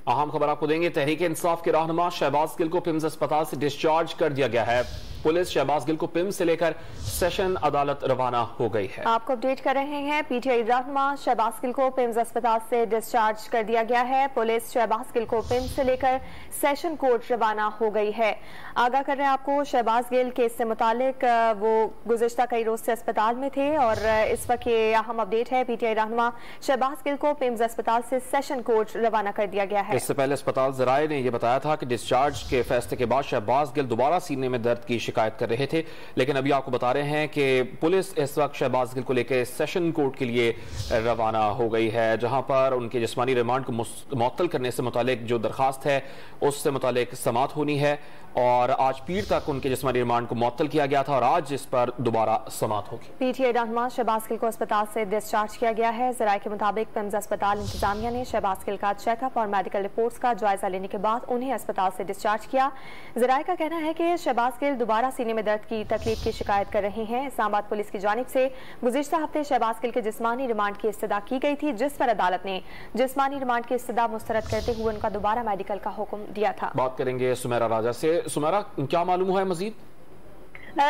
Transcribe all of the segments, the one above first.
अहम खबर आपको देंगे। तहरीक इंसाफ के रहनुमा शहबाज गिल को पिम्स अस्पताल से डिस्चार्ज कर दिया गया है। पुलिस शहबाज गिल को पिम्स से लेकर सेशन अदालत रवाना हो गई है। आपको अपडेट कर रहे हैं। पीटीआई रहनुमा शहबाज गिल को पिम्स अस्पताल से डिस्चार्ज कर दिया गया है। पुलिस शहबाज गिल को पिम्स से लेकर सेशन कोर्ट रवाना हो गई है। आगाह कर रहे हैं आपको, शहबाज गिल केस से मुतालिक वो गुज़िश्ता कई रोज से अस्पताल में थे और इस वक्त ये अहम अपडेट है। पीटीआई रहनुमा शहबाज गिल को पिम्स अस्पताल से सेशन कोर्ट रवाना कर दिया गया है। इससे पहले अस्पताल ज़राए ने यह बताया था कि डिस्चार्ज के फैसले के बाद शहबाज गिल दोबारा सीने में दर्द की शिकायत कर रहे थे, लेकिन अभी आपको बता रहे हैं कि पुलिस इस वक्त शहबाज गिल को लेकर सेशन कोर्ट के लिए रवाना हो गई है, जहां पर उनके जिस्मानी रिमांड को मुअत्तल करने से मुतालिक जो दरखास्त है उससे मुतालिक समाअत होनी है और आज पीर तक उनके जिस्मानी रिमांड को मुअत्तल किया गया था और आज इस पर दोबारा समाअत होगी। पीटीआई रहनुमा शहबाज गिल को अस्पताल से डिस्चार्ज किया गया है। ज़राए के मुताबिक पिम्स अस्पताल इंतजामिया ने शहबाज गिल का चेकअप और मेडिकल रिपोर्ट्स का जायजा लेने के बाद उन्हें अस्पताल से डिस्चार्ज किया। ज़राए का कहना है कि शहबाज गिल दोबारा सीने में दर्द की तकलीफ की शिकायत कर रहे हैं। इस्लामाबाद पुलिस की जानिब से गुज़िश्ता हफ्ते शहबाज गिल के जिस्मानी रिमांड की इस्तदा की गई थी, जिस पर अदालत ने जिस्मानी रिमांड की इस्तदा मुस्तरद करते हुए उनका दोबारा मेडिकल का हुक्म दिया था। बात करेंगे सुमेरा राजा से। सुमेरा, क्या मालूम हुआ है मजीद?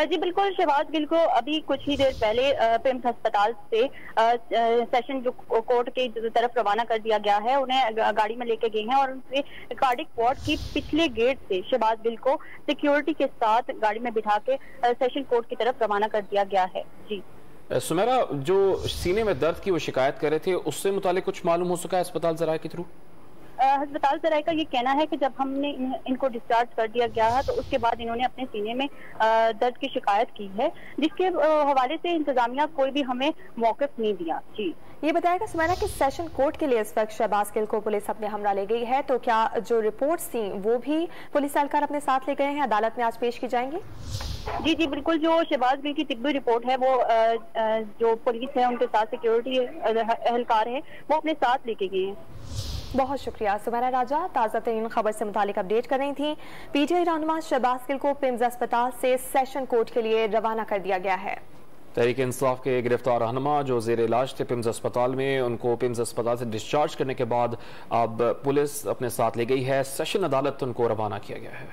जी बिल्कुल, शहबाज गिल को अभी कुछ ही देर पहले पिम्स अस्पताल से सेशन जो कोर्ट के तरफ रवाना कर दिया गया है। उन्हें गाड़ी में लेके गए हैं और उनसे कार्डिक वार्ड की पिछले गेट से शहबाज गिल को सिक्योरिटी के साथ गाड़ी में बिठा के सेशन कोर्ट की तरफ रवाना कर दिया गया है। जी सुमेरा, जो सीने में दर्द की वो शिकायत कर रहे थे उससे मुतालिक कुछ मालूम हो सका है अस्पताल ज़राए के थ्रू? अस्पताल ज़राए का ये कहना है कि जब हमने इनको डिस्चार्ज कर दिया गया है तो उसके बाद इन्होंने अपने सीने में दर्द की शिकायत की है, जिसके हवाले से इंतजामिया कोई भी हमें मौक़िफ़ नहीं दिया। जी ये बताएगा सुमेरा कि सेशन कोर्ट के लिए इस वक्त शहबाज गिल को पुलिस अपने हमरा ले गई है, तो क्या जो रिपोर्ट्स थी वो भी पुलिस एहलकार अपने साथ ले गए हैं, अदालत में आज पेश की जाएंगी? जी बिल्कुल, जो शहबाज गिल की तिब्बी रिपोर्ट है वो जो पुलिस है उनके साथ सिक्योरिटी एहलकार है वो अपने साथ लेके गए हैं। बहुत शुक्रिया सुमेरा राजा, ताज़ा तरीन खबर से मुतालिक अपडेट कर रही थी। पीटीआई रहनुमा शहबाज गिल को पिम्स अस्पताल से सेशन कोर्ट के लिए रवाना कर दिया गया है। तहरीक इंसाफ के गिरफ्तार रहनुमा जो जेर इलाज थे पिम्स अस्पताल में, उनको पिम्स अस्पताल से डिस्चार्ज करने के बाद अब पुलिस अपने साथ ले गई है। सेशन अदालत उनको रवाना किया गया है।